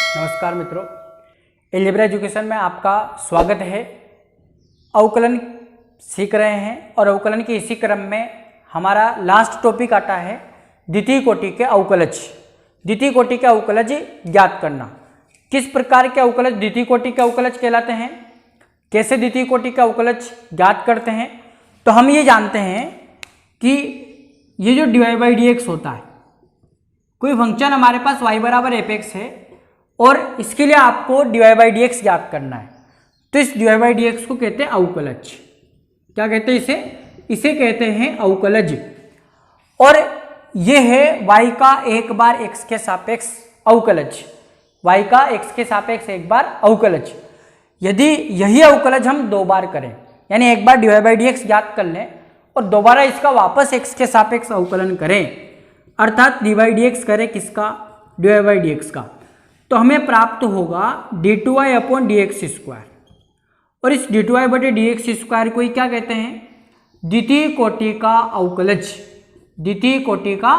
नमस्कार मित्रों, algebra education में आपका स्वागत है। अवकलन सीख रहे हैं और अवकलन के इसी क्रम में हमारा लास्ट टॉपिक आता है द्वितीय कोटि के अवकलज। द्वितीय कोटि के अवकलज ज्ञात करना। किस प्रकार के अवकलज द्वितीय कोटि के अवकलज कहलाते हैं, कैसे द्वितीय कोटि के अवकलज ज्ञात करते हैं। तो हम ये जानते हैं कि ये जो dy बाई डी एक्स होता है, कोई फंक्शन हमारे पास y बराबर एफ एक्स है और इसके लिए आपको dy बाई डी एक्स ज्ञात करना है। तो इस dy बाई डी एक्स को कहते हैं अवकलज। क्या कहते हैं इसे कहते हैं अवकलज। और ये है y का एक बार x के सापेक्ष अवकलज। y का x के सापेक्ष एक बार अवकलज। यदि यही अवकलज हम दो बार करें, यानी एक बार dy बाई डी एक्स ज्ञात कर लें और दोबारा इसका वापस x के सापेक्ष अवकलन करें, अर्थात dy बाई डी एक्स करें किसका, dy बाई डी एक्स का, तो हमें प्राप्त होगा d2y upon D x square. और इस d2y बटे डी एक्स स्क्वायर को ही क्या कहते हैं, द्वितीय कोटि का अवकलज। द्वितीय कोटि का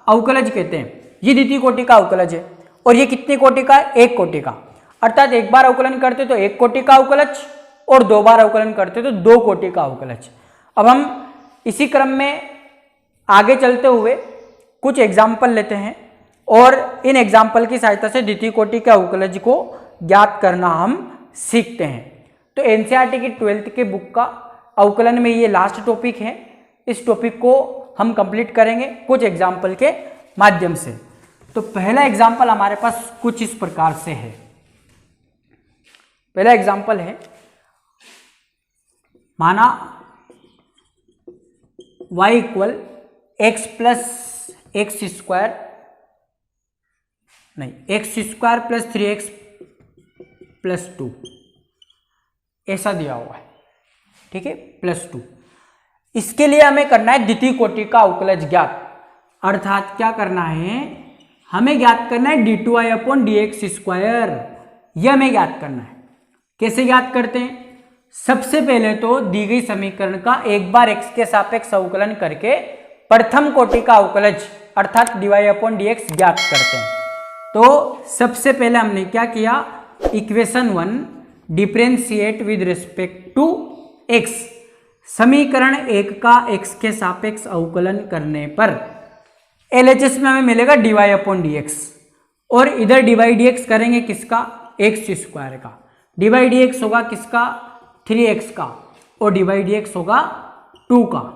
अवकलज कहते हैं। ये द्वितीय कोटि का अवकलज है और ये कितनी कोटि का है, एक कोटि का। अर्थात एक बार अवकलन करते तो एक कोटि का अवकलज और दो बार अवकलन करते तो दो कोटि का अवकलज। अब हम इसी क्रम में आगे चलते हुए कुछ एग्जाम्पल लेते हैं और इन एग्जाम्पल की सहायता से द्वितीय कोटि के अवकलज को ज्ञात करना हम सीखते हैं। तो एनसीईआरटी की 12th के बुक का अवकलन में ये लास्ट टॉपिक है। इस टॉपिक को हम कंप्लीट करेंगे कुछ एग्जाम्पल के माध्यम से। तो पहला एग्जाम्पल हमारे पास कुछ इस प्रकार से है। पहला एग्जाम्पल है, माना y equal x plus x square x square plus 3x plus 2 ऐसा दिया हुआ है, ठीक है, प्लस 2। इसके लिए हमें करना है द्वितीय कोटि का अवकलज ज्ञात। अर्थात क्या करना है, हमें ज्ञात करना है d2y upon D x square. यह हमें ज्ञात करना है। कैसे ज्ञात करते हैं, सबसे पहले तो दी गई समीकरण का एक बार x के सापेक्ष अवकलन करके प्रथम कोटि का अवकलज अर्थात dy अपॉन डी एक्स ज्ञात करते हैं। तो सबसे पहले हमने क्या किया, equation 1 differentiate with respect to x। समीकरण 1 का x के सापेक्ष अवकलन करने पर LHS में हमें मिलेगा dy अपॉन डी एक्स और इधर dy बाई डी एक्स करेंगे किसका, एक्स स्क्वायर का। dy बाई डी एक्स होगा किसका, 3x का, और dy बाई डी एक्स होगा 2 का।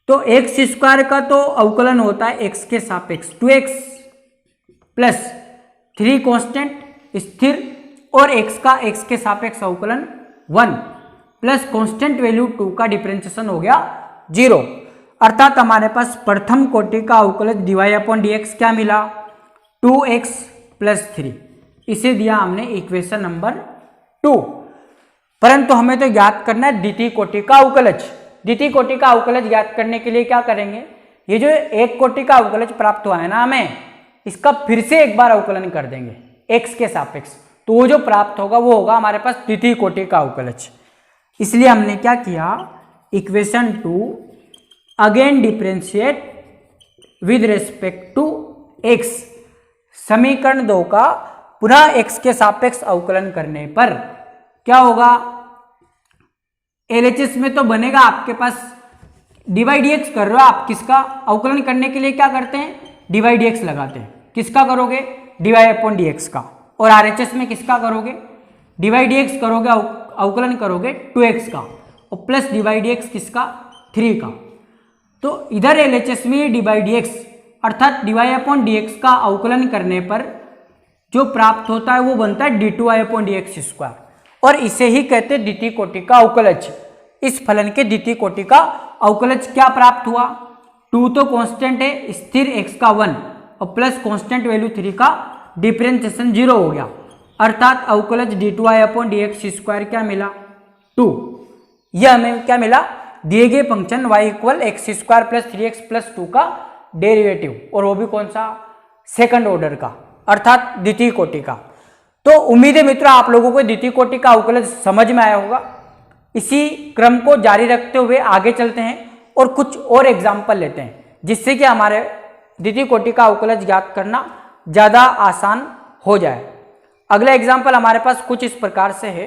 तो एक्स स्क्वायर का तो अवकलन होता है x के सापेक्ष 2x प्लस 3 कांस्टेंट स्थिर और x का x के सापेक्ष अवकलन 1 प्लस कांस्टेंट वैल्यू 2 का डिफरेंशिएशन हो गया 0। अर्थात हमारे पास प्रथम कोटि का अवकलज dy अपॉन डी एक्स क्या मिला, 2x प्लस 3। इसे दिया हमने इक्वेशन नंबर 2। परंतु हमें तो ज्ञात करना है द्वितीय कोटि का अवकलज। द्वितीय कोटि का अवकलज ज्ञात करने के लिए क्या करेंगे, ये जो एक कोटि का अवकलज प्राप्त हुआ है ना, हमें इसका फिर से एक बार अवकलन कर देंगे x के सापेक्ष। तो वो जो प्राप्त होगा वो होगा हमारे पास द्वितीय कोटि का अवकलज। इसलिए हमने क्या किया, equation 2 again differentiate with respect to x। समीकरण 2 का पुनः x के सापेक्ष अवकलन करने पर क्या होगा, LHS में तो बनेगा आपके पास dy बाई डी एक्स कर रहे हो आप, किसका अवकलन करने के लिए क्या करते हैं, dy बाई डी एक्स लगाते हैं। किसका करोगे, dy अपॉन डी एक्स का। और RHS में किसका करोगे, dy बाई डी एक्स करोगे, अवकलन करोगे 2x का, और plus dy by D x किसका, 3 का। तो इधर LHS में dy बाई डी एक्स अर्थात dy अपॉन डी एक्स का अवकलन करने पर जो प्राप्त होता है वो बनता है d2y upon D x square, और इसे ही कहते हैं द्वितीय कोटि का अवकलज। इस फलन के द्वितीय कोटि का अवकलज क्या प्राप्त हुआ, 2 तो कांस्टेंट है, स्थिर x का 1 और प्लस कांस्टेंट वैल्यू 3 का डिफरेंशिएशन 0 हो गया। अर्थात अवकलज d2y upon D x square क्या मिला, 2। यह हमें क्या मिला, दिए गए function y equal x square plus 3x plus 2 का डेरिवेटिव, और वो भी कौन सा, सेकंड ऑर्डर का, अर्थात द्वितीय कोटि का। तो उम्मीद है मित्रों आप लोगों को द्वितीय कोटि का अवकलज समझ में आया होगा। इसी क्रम को जारी रखते हुए आगे चलते हैं और कुछ और एग्जाम्पल लेते हैं, जिससे कि हमारे द्वितीय कोटि का अवकलज ज्ञात करना ज़्यादा आसान हो जाए। अगला एग्जाम्पल हमारे पास कुछ इस प्रकार से है।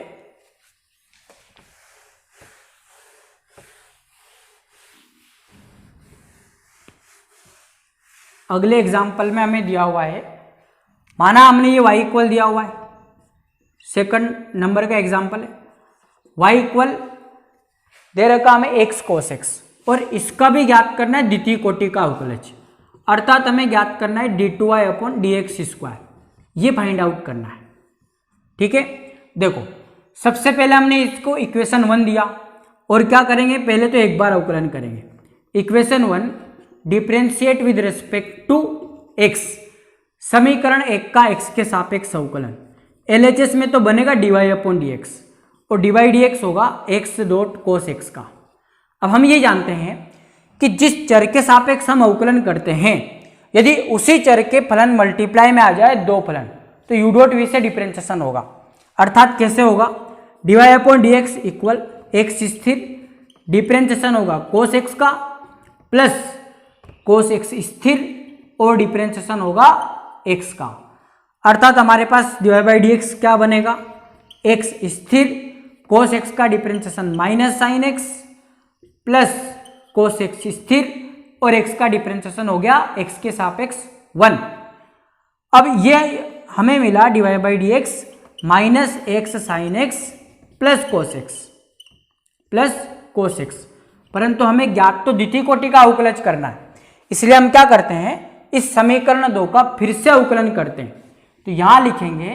अगले एग्जाम्पल में हमें दिया हुआ है, माना हमने ये y इक्वल दिया हुआ है, सेकंड नंबर का एग्जाम्पल है, y इक्वल दे रखा हमें x cos x, और इसका भी ज्ञात करना है द्वितीय कोटि का अवकलज, अर्थात हमें ज्ञात करना है d2y अपॉन dx स्क्वायर, ये फाइंड आउट करना है। ठीक है, देखो सबसे पहले हमने इसको इक्वेशन 1 दिया, और क्या करेंगे, पहले तो एक बार अवकलन करेंगे। Equation 1 differentiate with respect to x, समीकरण 1 का x के सापेक्ष अवकलन, LHS में तो बनेगा dy अपॉन dx, और dy dx होगा x डॉट cos x का। अब हम ये जानते हैं कि जिस चर के सापेक्ष हम अवकलन करते हैं, यदि उसी चर के फलन मल्टीप्लाई में आ जाए दो फलन, तो u डॉट v से डिफरेंशिएशन होगा, अर्थात कैसे होगा, dy upon dx equal x स्थिर, डिफरेंशिएशन होगा cos x का प्लस cos x स्थिर, और डिफरेंशिएशन होगा x का, अर्थात हमारे पास dy बाई dx क्या बनेगा, x स्थिर, cos x का differentiation minus sine x plus cos x स्थिर, और x का डिफरेंशिएशन हो गया x के सापेक्ष 1। अब ये हमें मिला dy by dx minus x sine x plus cos x, परंतु हमें ज्ञात तो द्वितीय कोटि का अवकलज करना है, इसलिए हम क्या करते हैं, इस समीकरण 2 का फिर से अवकलन करते हैं। तो यहां लिखेंगे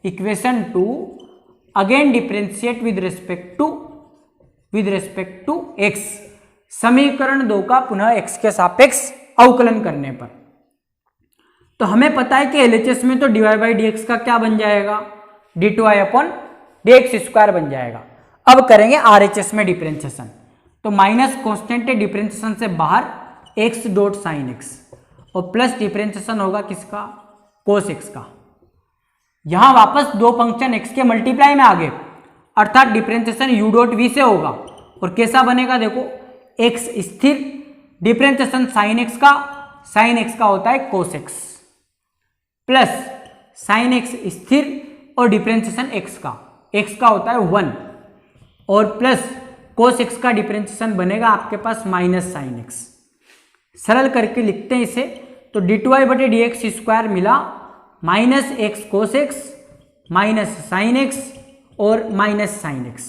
equation 2 again differentiate with respect to x, समीकरण 2 का पुनः x के सापेक्ष अवकलन करने पर। तो हमें पता है कि LHS में तो dy बाई dx का क्या बन जाएगा, d2y अपॉन dx स्क्वायर बन जाएगा। अब करेंगे RHS में डिफरेंशिएशन, तो माइनस कॉन्स्टेंट डिफरेंशिएशन से बाहर x डॉट साइन x, और प्लस डिफरेंशिएशन होगा किसका, cos x का। यहां वापस दो फंक्शन x के मल्टीप्लाई में आ गए, अर्थात डिफरेंशिएशन u डॉट v से होगा, और कैसा बनेगा, देखो x स्थिर, डिफरेंशिएशन साइन x का होता है cos x, plus sign x स्थिर, और डिफरेंशिएशन x का होता है 1, और प्लस cos x का डिफरेंशिएशन बनेगा आपके पास माइनस साइन x। सरल करके लिखते हैं इसे, तो d2y बटे dx स्क्वायर मिला minus x cos x minus sine x और माइनस साइन x।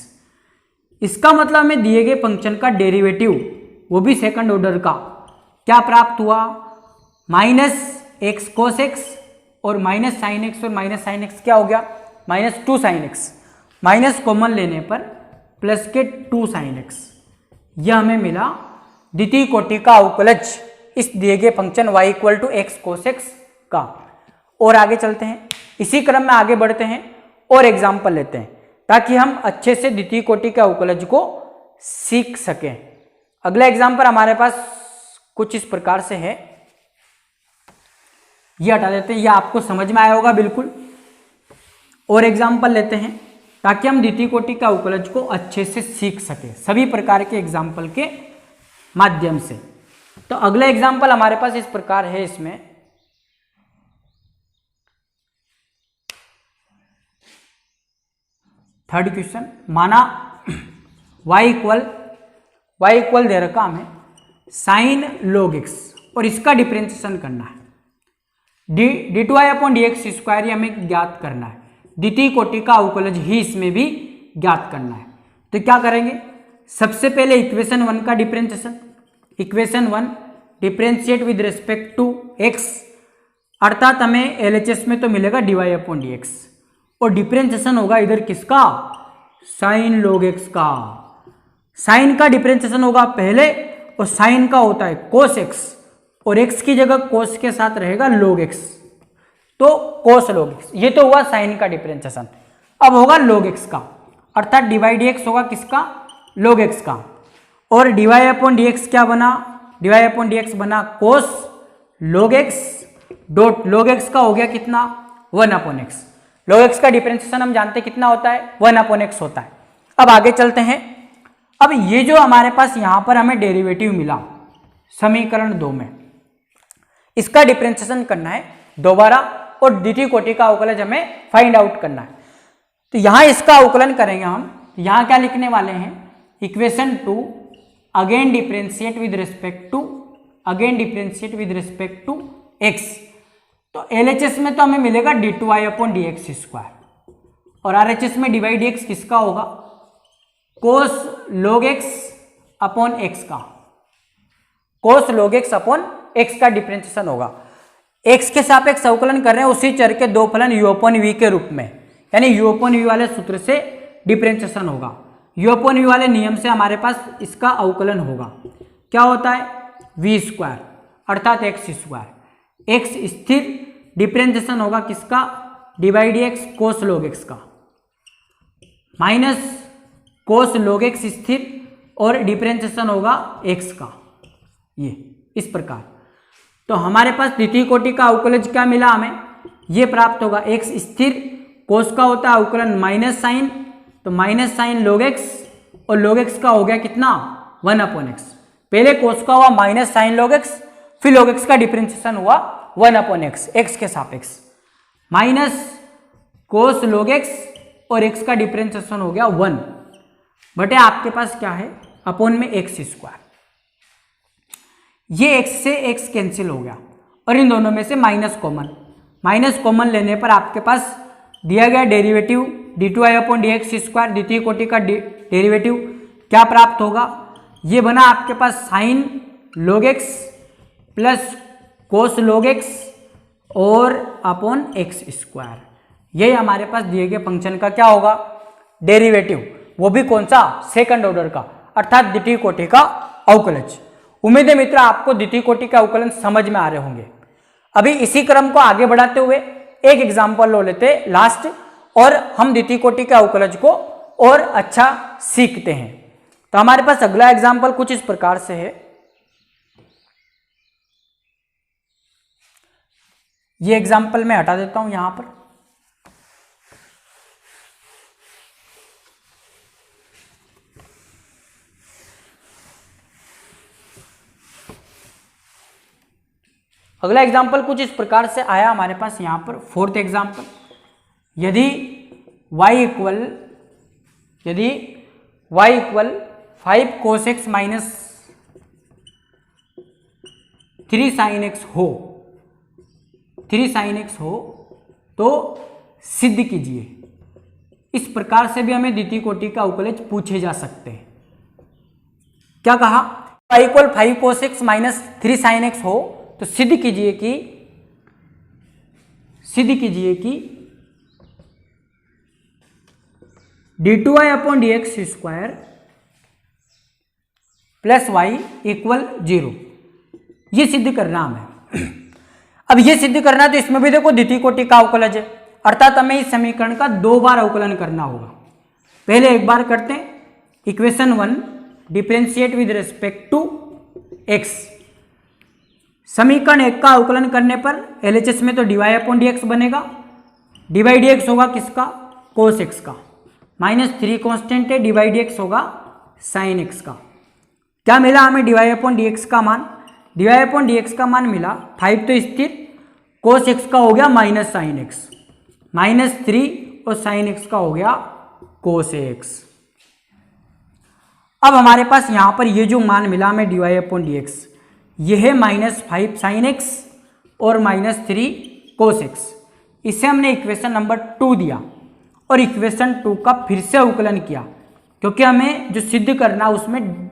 इसका मतलब हमें दिए गए फंक्शन का डेरिवेटिव, वो भी सेकंड ऑर्डर का, क्या प्राप्त हुआ, माइनस x cos x और माइनस साइन x, और माइनस साइन x क्या हो गया, minus 2 sine x, minus common लेने पर प्लस के 2 साइन x। यह हमें मिला द्वितीय कोटि का अवकलज इस दिए गए function y equal to x cos x का। और आगे चलते हैं, इसी क्रम में आगे बढ़ते हैं और एग्जाम्पल लेते हैं, ताकि हम अच्छे से द्वितीय कोटि के अवकलज को सीख सकें। अगला एग्जाम्पल हमारे पास कुछ इस प्रकार से है, ये हटा देते हैं, ये आपको समझ में आया होगा बिल्कुल। और एग्जाम्पल लेते हैं ताकि हम द्वितीय कोटि के अवकलज को अच्छे से सीख सकें सभी प्रकार के एग्जाम्पल के माध्यम से। तो अगला एग्जाम्पल हमारे पास इस प्रकार है, इसमें थर्ड क्वेश्चन, माना y इक्वल दे रखा हमें साइन log x, और इसका डिफरेंशिएशन करना है, d2y अपॉन dx स्क्वायर ही हमें ज्ञात करना है, द्वितीय कोटि का अवकलज ही इसमें भी ज्ञात करना है। तो क्या करेंगे, सबसे पहले इक्वेशन 1 का differentiation, equation 1 differentiate with respect to x, अर्थात हमें LHS में तो मिलेगा dy अपॉन dx, और डिफरेंशिएशन होगा इधर किसका, साइन log x का। साइन का डिफरेंशिएशन होगा पहले, और साइन का होता है cos x, और x की जगह cos के साथ रहेगा log x, तो cos log x। ये तो हुआ साइन का डिफरेंशिएशन। अब होगा log x का, अर्थात dy dx होगा किसका, log x का, और dy अपॉन dx क्या बना, dy अपॉन dx बना cos log x dot log x का हो गया कितना, 1 अपॉन x। log x का डिफरेंशिएशन हम जानते हैं कितना होता है, 1 अपॉन x होता है। अब आगे चलते हैं। अब ये जो हमारे पास यहां पर हमें डेरिवेटिव मिला समीकरण 2 में, इसका डिफरेंशिएशन करना है दोबारा और द्वितीय कोटि का अवकलज हमें फाइंड आउट करना है। तो यहां इसका अवकलन करेंगे हम। यहां क्या लिखने वाले हैं, equation 2 again differentiate with respect to x। तो LHS में तो हमें मिलेगा d2i/dx² और RHS में dy/dx किसका होगा, cos log x upon x का, cos log x upon x का डिफरेंशिएशन होगा। x के सापेक्ष अवकलन कर रहे हैं उसी चर के दो फलन u/v के रूप में, यानी u/v वाले सूत्र से डिफरेंशिएशन होगा। u/v वाले नियम से हमारे पास इसका अवकलन होगा। क्या होता है, v² अर्थात x²। x स्थिर, डिफरेंशिएशन होगा किसका, dy/dx cos log x का, माइनस cos log x स्थिर और डिफरेंशिएशन होगा x का, ये इस प्रकार। तो हमारे पास द्वितीय कोटि का अवकलज क्या मिला हमें, ये प्राप्त होगा। x स्थिर, cos का होता है अवकलन माइनस साइन, तो माइनस साइन log x और log x का हो गया कितना 1/x। पहले cos का हुआ माइनस साइन log x, फिर log x का डिफरेंशिएशन हुआ 1/x, x के सापेक्ष, माइनस cos log x और x का डिफरेंशिएशन हो गया 1 बटे आपके पास क्या है अपॉन में x²। ये x से x कैंसिल हो गया और इन दोनों में से माइनस कॉमन लेने पर आपके पास दिया गया डेरिवेटिव d2i/dx², द्वितीय कोटि का डेरिवेटिव क्या प्राप्त होगा, ये बना आपके पास sine log x plus cos log x और अपॉन x²। यही हमारे पास दिए गए फंक्शन का क्या होगा, डेरिवेटिव, वो भी कौन सा, सेकंड ऑर्डर का, अर्थात द्वितीय कोटि का अवकलज। उम्मीद है मित्र आपको द्वितीय कोटि का अवकलन समझ में आ रहे होंगे। अभी इसी क्रम को आगे बढ़ाते हुए एक एग्जाम्पल लो लेते लास्ट, और हम द्वितीय कोटि के अवकलज को और अच्छा सीखते हैं। तो हमारे पास अगला एग्जाम्पल कुछ इस प्रकार से है। ये एग्जाम्पल मैं हटा देता हूं यहां पर। अगला एग्जाम्पल कुछ इस प्रकार से आया हमारे पास यहां पर, फोर्थ एग्जाम्पल। यदि y equal 5 cos x minus 3 sin x हो तो सिद्ध कीजिए। इस प्रकार से भी हमें द्वितीय कोटि का अवकलज पूछे जा सकते हैं। क्या कहा, y equal 5 cos x minus 3 sin x हो तो सिद्ध कीजिए कि d2i/dx² प्लस y इक्वल 0। ये सिद्ध करना हमें। अब ये सिद्ध करना है तो इसमें भी देखो द्वितीय कोटि का अवकलज है, अर्थात हमें इस समीकरण का 2 बार अवकलन करना होगा। पहले एक बार करते हैं, equation 1 differentiate with respect to x। समीकरण 1 का अवकलन करने पर LHS में तो dy/dx बनेगा, dy/dx होगा किसका, cos x का, -3 कांस्टेंट है, dy/dx होगा sin x का। क्या मिला हमें dy/dx का मान, dy/dx का मान मिला 5 तो स्थिर, cos x का हो गया माइनस साइन x, -3 और sin x का हो गया cos x। अब हमारे पास यहां पर ये जो मान मिला हमें dy/dx, ये है -5 sin x और -3 cos x। इसे हमने इक्वेशन नंबर 2 दिया और इक्वेशन 2 का फिर से अवकलन किया, क्योंकि हमें जो सिद्ध करना उसमें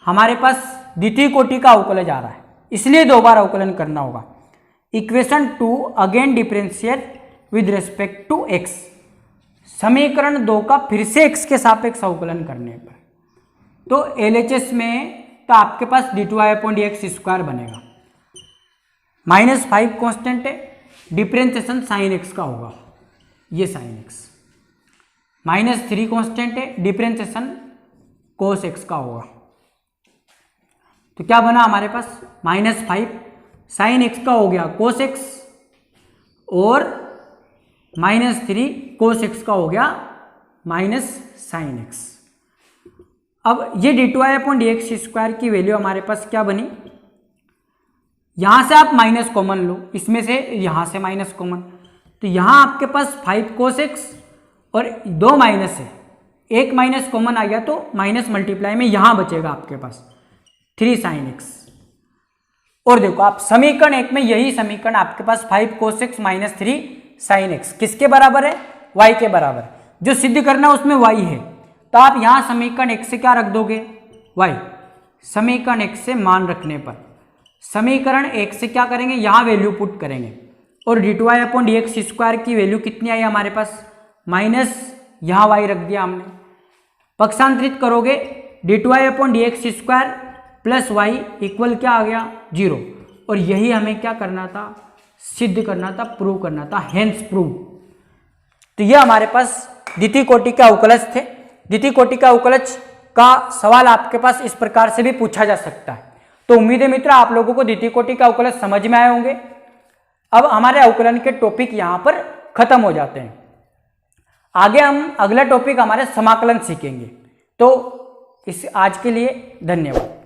हमारे पास द्वितीय कोटि का अवकलज आ रहा है, इसलिए 2 बार अवकलन करना होगा। Equation 2 again differentiate with respect to x। समीकरण 2 का फिर से x के सापेक्ष अवकलन करने पर तो LHS में तो आपके पास d2i/dx² बनेगा, -5 कांस्टेंट है, डिफरेंशिएशन sin x का होगा, ये sin x, -3 कांस्टेंट है, डिफरेंशिएशन cos x का होगा। तो क्या बना हमारे पास, -5 sin x का हो गया cos x और -3 cos x का हो गया sin x। अब ये d2i/dx² की वैल्यू हमारे पास क्या बनी, यहां से आप माइनस कॉमन लो, इसमें से यहां से माइनस कॉमन, तो यहां आपके पास 5 cos x और 2 माइनस है, एक माइनस कॉमन आ गया तो माइनस मल्टीप्लाई में यहां बचेगा आपके पास 3 sin x। और देखो आप समीकरण 1 में यही समीकरण आपके पास 5 cos x minus 3 sin x किसके बराबर है, y के बराबर। जो सिद्ध करना उसमें y है, तो आप यहां समीकरण 1 से क्या रख दोगे, y। समीकरण 1 से मान रखने पर समीकरण 1 से क्या करेंगे, यहां वैल्यू पुट करेंगे और d2y/dx² की वैल्यू कितनी आई हमारे पास, माइनस यहां y रख दिया हमने, पक्षांतरित करोगे d2y/dx² प्लस y इक्वल क्या आ गया, 0। और यही हमें क्या करना था, सिद्ध करना था, प्रूव करना था, हेंस प्रूव। तो ये हमारे पास द्वितीय कोटि के अवकलज थे। द्वितीय कोटि का अवकलज का सवाल आपके पास इस प्रकार से भी पूछा जा सकता है। तो उम्मीद है मित्र आप लोगों को द्वितीय कोटि का अवकलज समझ में आए होंगे। अब हमारे अवकलन के टॉपिक यहां पर खत्म हो जाते हैं। आगे हम अगला टॉपिक हमारे समाकलन सीखेंगे। तो इस आज के लिए धन्यवाद।